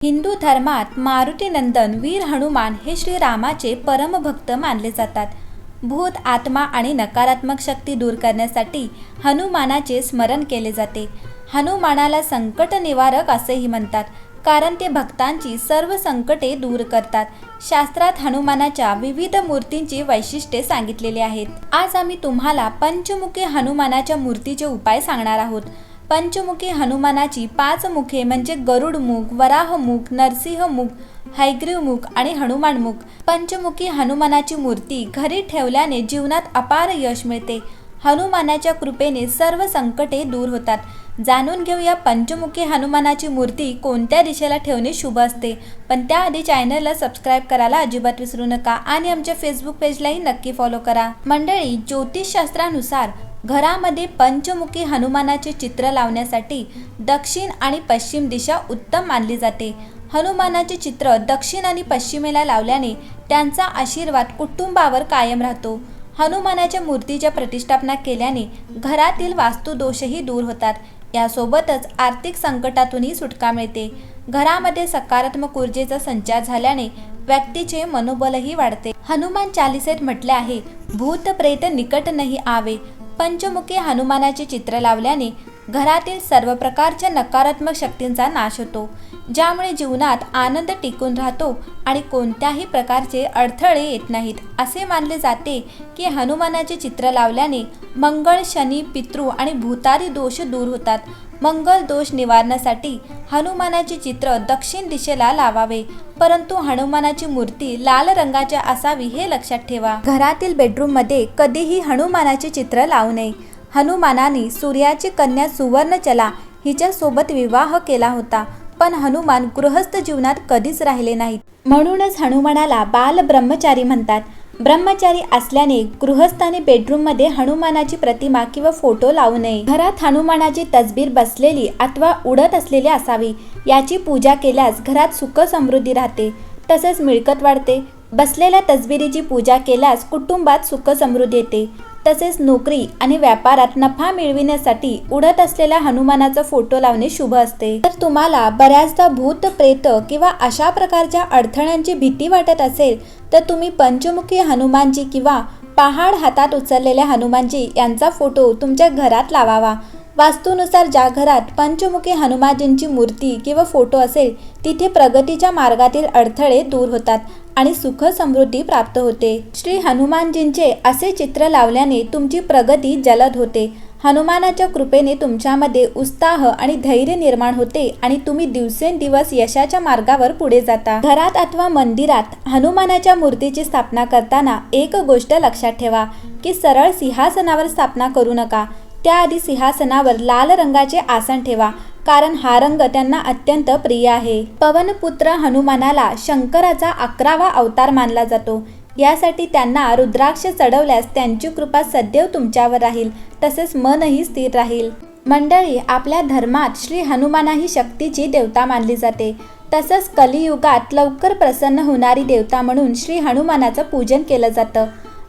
हिंदू धर्मात मारुतीनंदन वीर हनुमान हे श्रीरामाचे परमभक्त मानले जातात. भूत, आत्मा आणि नकारात्मक शक्ती दूर करण्यासाठी हनुमानाचे स्मरण केले जाते. हनुमानाला संकट निवारक असेही म्हणतात, कारण ते भक्तांची सर्व संकटे दूर करतात. शास्त्रात हनुमानाच्या विविध मूर्तींची वैशिष्ट्ये सांगितलेली आहेत. आज आम्ही तुम्हाला पंचमुखी हनुमानाच्या मूर्तीचे उपाय सांगणार आहोत. पंचमुखी हनुमानाची 5 मुखे म्हणजे गरुडमुख, वराहमुख, नरसिंहमुख, हयग्रीवमुख आणि हनुमानमुख. पंचमुखी हनुमानाची मूर्ती घरी ठेवल्याने जीवनात अपार यश मिळते. हनुमानाच्या कृपेने सर्व संकटे दूर होतात. जाणून घेऊया पंचमुखी हनुमानाची मूर्ती कोणत्या दिशेला ठेवणे शुभ असते. पण त्याआधी चॅनलला सबस्क्राईब करायला अजिबात विसरू नका आणि आमच्या फेसबुक पेजलाही नक्की फॉलो करा. मंडळी, ज्योतिषशास्त्रानुसार घरामध्ये पंचमुखी हनुमानाचे चित्र लावण्यासाठी दक्षिण आणि पश्चिम दिशा उत्तम मानली जाते. हनुमानाचे चित्र दक्षिण आणि पश्चिमेला लावल्याने त्यांचा आशीर्वाद कुटुंबावर कायम राहतो. हनुमानाच्या मूर्तीच्या प्रतिष्ठापना केल्याने घरातील वास्तुदोषही दूर होतात. यासोबतच आर्थिक संकटातूनही सुटका मिळते. घरामध्ये सकारात्मक ऊर्जेचा संचार झाल्याने व्यक्तीचे मनोबलही वाढते. हनुमान चालिसेत म्हटले आहे, भूत प्रेत निकट नाही आवे. पंचमुखी हनुमानाचे चित्र लावल्याने घरातील सर्व प्रकारच्या नकारात्मक शक्तींचा नाश होतो, ज्यामुळे जीवनात आनंद टिकून राहतो आणि कोणत्याही प्रकारचे अडथळे येत नाहीत. असे मानले जाते की हनुमानाचे चित्र लावल्याने मंगळ, शनी, पितृ आणि भूतारी दोष दूर होतात. मंगल दोष निवारणासाठी हनुमानाचे चित्र दक्षिण दिशेला लावावे, परंतु हनुमानाची मूर्ती लाल रंगाची असावी हे लक्षात ठेवा. घरातील बेडरूममध्ये कधीही हनुमानाचे चित्र लावू नये. हनुमानाने सूर्याची कन्या सुवर्णचला हिच्यासोबत विवाह केला होता, पण हनुमान गृहस्थ जीवनात कधीच राहिले नाहीत. म्हणूनच हनुमानाला बाल ब्रह्मचारी म्हणतात. ब्रह्मचारी असल्याने गृहस्थाने बेडरूममध्ये हनुमानाची प्रतिमा किंवा फोटो लावू नये. घरात हनुमानाची तसबीर बसलेली अथवा उडत असलेली असावी. याची पूजा केल्यास घरात सुख समृद्धी राहते, तसेच मिळकत वाढते. बसलेल्या तसबिरीची पूजा केल्यास कुटुंबात सुख समृद्धी येते. तसेच नोकरी आणि व्यापारात नफा मिळविण्यासाठी उडत असलेल्या हनुमानाचा फोटो लावणे शुभ असते. तर तुम्हाला बऱ्याचदा भूत, प्रेत किंवा अशा प्रकारच्या अडथळ्यांची भीती वाटत असेल तर तुम्ही पंचमुखी हनुमानजी किंवा पहाड हातात उचललेल्या हनुमानजी यांचा फोटो तुमच्या घरात लावावा. वास्तूनुसार ज्या घरात पंचमुखी हनुमानजींची मूर्ती किंवा फोटो असेल तिथे प्रगतीच्या मार्गातील अडथळे दूर होतात आणि सुख समृद्धी प्राप्त होते. श्री हनुमानजींचे असे चित्र लावल्याने तुमची प्रगती जलद होते. हनुमानाच्या कृपेने तुमच्यामध्ये उत्साह आणि धैर्य निर्माण होते आणि तुम्ही दिवसेंदिवस यशाच्या मार्गावर पुढे जाता. घरात अथवा मंदिरात हनुमानाच्या मूर्तीची स्थापना करताना एक गोष्ट लक्षात ठेवा की सरळ सिंहासनावर स्थापना करू नका. त्याआधी सिंहासनावर लाल रंगाचे आसन ठेवा, कारण हा रंग त्यांना अत्यंत प्रिय आहे. पवनपुत्र हनुमानाला शंकराचा 11वा अवतार मानला जातो. यासाठी त्यांना रुद्राक्ष चढवल्यास त्यांची कृपा सदैव तुमच्यावर राहील, तसेच मनही स्थिर राहील. मंडळी, आपल्या धर्मात श्री हनुमाना ही शक्तीची देवता मानली जाते. तसंच कलियुगात लवकर प्रसन्न होणारी देवता म्हणून श्री हनुमानाचं पूजन केलं जातं.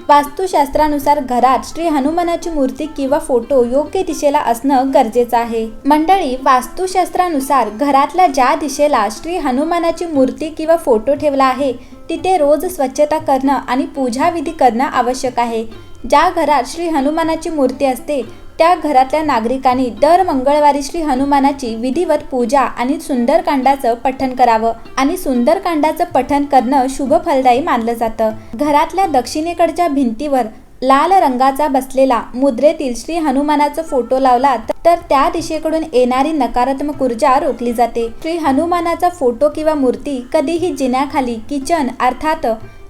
वास्तुशास्त्रानुसार घरात श्री हनुमानाची मूर्ती किंवा फोटो योग्य दिशेला असणं गरजेचं आहे. मंडळी, वास्तुशास्त्रानुसार घरातल्या ज्या दिशेला श्री हनुमानाची मूर्ती किंवा फोटो ठेवला आहे तिथे रोज स्वच्छता करणं आणि पूजाविधी करणं आवश्यक आहे. ज्या घरात श्री हनुमानाची मूर्ती असते त्या घरातल्या नागरिकांनी दर मंगळवारी श्री हनुमानाची विधिवत पूजा आणि सुंदरकांडाचं पठण करावं आणि सुंदरकांडाचं पठण करणं शुभ फलदायी मानलं जातं. घरातल्या दक्षिणेकडच्या भिंतीवर लाल रंगाचा बसलेला मुद्रेतील श्री हनुमानाचा फोटो लावला तर त्या दिशेकडून येणारी नकारात्मक ऊर्जा रोखली जाते. श्री हनुमानाचा फोटो किंवा मूर्ती कधीही जिन्याखाली, किचन अर्थात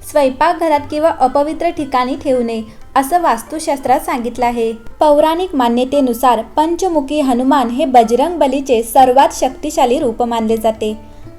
स्वयंपाकघरात किंवा अपवित्र ठिकाणी ठेवू नये असं वास्तुशास्त्रात सांगितलं आहे. पौराणिक मान्यतेनुसार पंचमुखी हनुमान हे बजरंग बलीचे सर्वात शक्तिशाली रूप मानले जाते.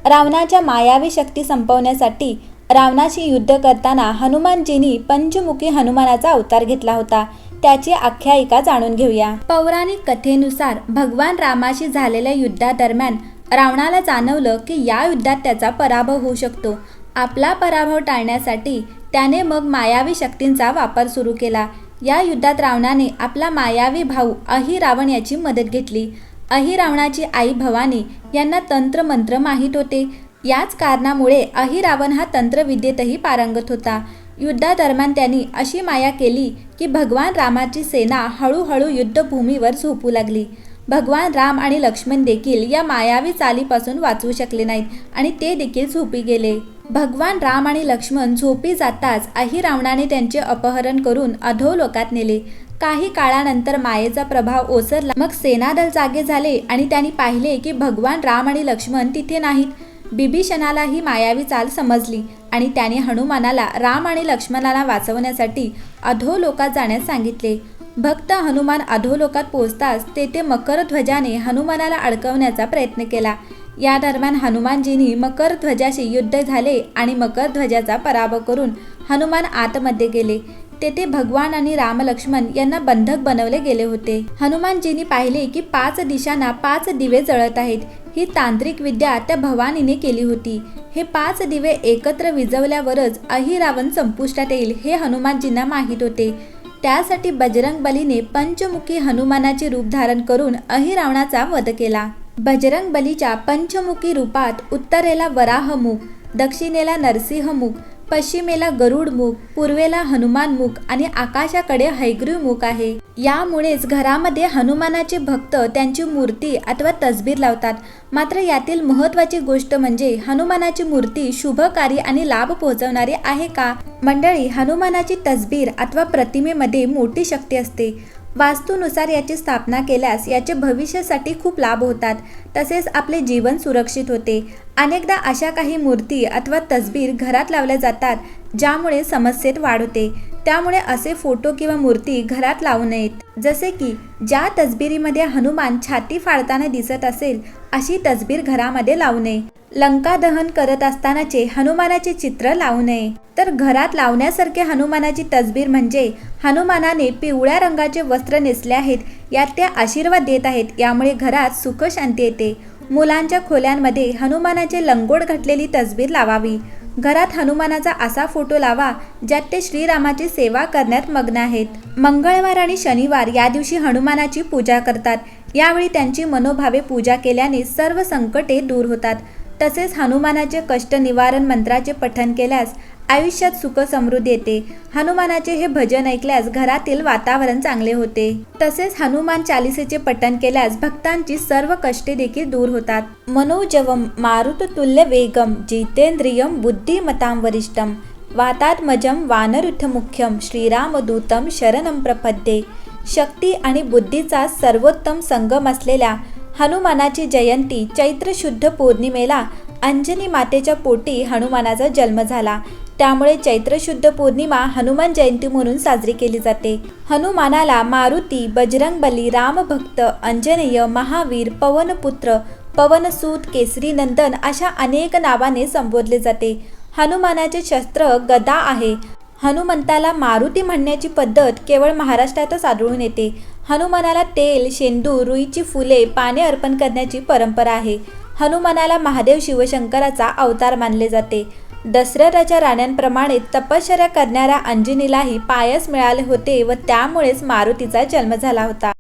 रावणाच्या मायावी शक्ती संपवण्यासाठी रावणाशी युद्ध करताना हनुमानजींनी पंचमुखी हनुमानाचा अवतार घेतला होता. त्याची आख्यायिका जाणून घेऊया. पौराणिक कथेनुसार भगवान रामाशी झालेल्या युद्धादरम्यान रावणाला जाणवलं की या युद्धात त्याचा पराभव होऊ शकतो. आपला पराभव टाळण्यासाठी त्याने मग मायावी शक्तींचा वापर सुरू केला. या युद्धात रावणाने आपला मायावी भाऊ अहिरावण याची मदत घेतली. अहिरावणाची आई भवानी यांना तंत्र मंत्र माहीत होते. याच कारणामुळे अहिरावण हा तंत्रविद्येतही पारंगत होता. युद्धादरम्यान त्यांनी अशी माया केली की भगवान रामाची सेना हळूहळू युद्धभूमीवर झोपू लागली. भगवान राम आणि लक्ष्मण देखील या मायावी चालीपासून वाचू शकले नाहीत आणि ते देखील झोपी गेले. भगवान राम आणि लक्ष्मण झोपी जाताच अहिरावणाने त्यांचे अपहरण करून अधोलोकात नेले. काही काळानंतर मायेचा प्रभाव ओसरला. मग सेनादल जागे झाले आणि त्यांनी पाहिले की भगवान राम आणि लक्ष्मण तिथे नाहीत. बिभीषणाला ही मायावी चाल समजली आणि त्याने हनुमानाला राम आणि लक्ष्मणाला वाचवण्यासाठी अधोलोकात जाण्यास सांगितले. भक्त हनुमान अधोलोकात पोहोचताच तेथे मकरध्वजाने हनुमानाला अडकवण्याचा प्रयत्न केला. या दरम्यान हनुमानजींनी मकरध्वजाशी युद्ध झाले आणि मकरध्वजाचा पराभव करून हनुमान आतमध्ये गेले. तेथे भगवान आणि राम लक्ष्मण यांना बंधक बनवले गेले होते. हनुमानजींनी पाहिले की 5 दिशांना 5 दिवे जळत आहेत. ही तांत्रिक विद्या त्या भवानीने केली होती. हे 5 दिवे एकत्र विझवल्यावरच अहिरावण संपुष्टात येईल हे हनुमानजींना माहीत होते. त्यासाठी बजरंगबलीने पंचमुखी हनुमानाचे रूप धारण करून अहिरावणाचा वध केला. बजरंगबलीच्या पंचमुखी रूपात उत्तरेला वराहमुख, दक्षिणेला नरसिंहमुख, पश्चिमेला गरुडमुख, पूर्वेला हनुमानमुख आणि आकाशाकडे हयग्रीवमुख आहे. यामुळेच घरामध्ये हनुमानाचे भक्त त्यांची मूर्ती अथवा तसबीर लावतात. मात्र यातील महत्त्वाची गोष्ट म्हणजे हनुमानाची मूर्ती शुभकारी आणि लाभ पोहोचवणारी आहे का? मंडळी, हनुमानाची तसबीर अथवा प्रतिमेमध्ये मोठी शक्ती असते. वास्तूनुसार याची स्थापना केल्यास याचे भविष्यासाठी खूप लाभ होतात. तसेच आपले जीवन सुरक्षित होते. अनेकदा अशा काही मूर्ती अथवा तसबीर घरात लावल्या जातात ज्यामुळे समस्येत वाढ होते. त्यामुळे असे फोटो किंवा मूर्ती घरात लावू नयेत. जसे की ज्या तसबिरीमध्ये हनुमान छाती फाडताना दिसत असेल अशी तसबीर घरामध्ये लावू नये. लंका दहन करत असतानाचे हनुमानाचे चित्र लावू नये. तर घरात लावण्यासारखे हनुमानाची तसबीर म्हणजे हनुमानाने पिवळ्या रंगाचे वस्त्र नेसले आहेत, यात ते आशीर्वाद देत आहेत. यामुळे घरात सुख शांती येते. मुलांच्या खोल्यांमध्ये हनुमानाचे लंगोट घातलेली तसबीर लावावी. घरात हनुमानाचा असा फोटो लावा ज्यात ते श्रीरामाची सेवा करण्यात मग्न आहेत. मंगळवार आणि शनिवार या दिवशी हनुमानाची पूजा करतात. यावेळी त्यांची मनोभावे पूजा केल्याने सर्व संकटे दूर होतात. तसेच हनुमानाचे कष्ट निवारण मंत्राचे पठण केल्यास आयुष्यात सुख समृद्धी येते. हनुमानाचे हे भजन ऐकल्यास घरातील वातावरण चांगले होते. तसेच हनुमान चालिसेचे पठण केल्यास भक्तांची सर्व कष्टे देखील दूर होतात. मनोजवम मारुततुल्य वेगम जितेंद्रियम बुद्धिमतां वरिष्ठम वातात्मजम वानरुठ मुख्यम श्रीरामदूतम शरणम प्रपद्ये. शक्ती आणि बुद्धीचा सर्वोत्तम संगम असलेल्या हनुमानाची जयंती चैत्र शुद्ध पौर्णिमेला अंजनी मातेच्या पोटी हनुमानाचा जन्म झाला. त्यामुळे चैत्र शुद्ध पौर्णिमा हनुमान जयंती म्हणून साजरी केली जाते. हनुमानाला मारुती, बजरंगबली, रामभक्त, अंजनेय, महावीर, पवनपुत्र, पवनसूत, केसरी नंदन अशा अनेक नावाने संबोधले जाते. हनुमानाचे शस्त्र गदा आहे. हनुमंताला मारुती म्हणण्याची पद्धत केवळ महाराष्ट्रातच आढळून येते. हनुमानाला तेल, शेंदूर, रुईची फुले, पाने अर्पण करण्याची परंपरा आहे. हनुमानाला महादेव शिवशंकराचा अवतार मानले जाते. दशरथाच्या राण्यांप्रमाणे तपश्चर्या करणाऱ्या अंजनीलाही पायस मिळाले होते व त्यामुळेच मारुतीचा जन्म झाला होता.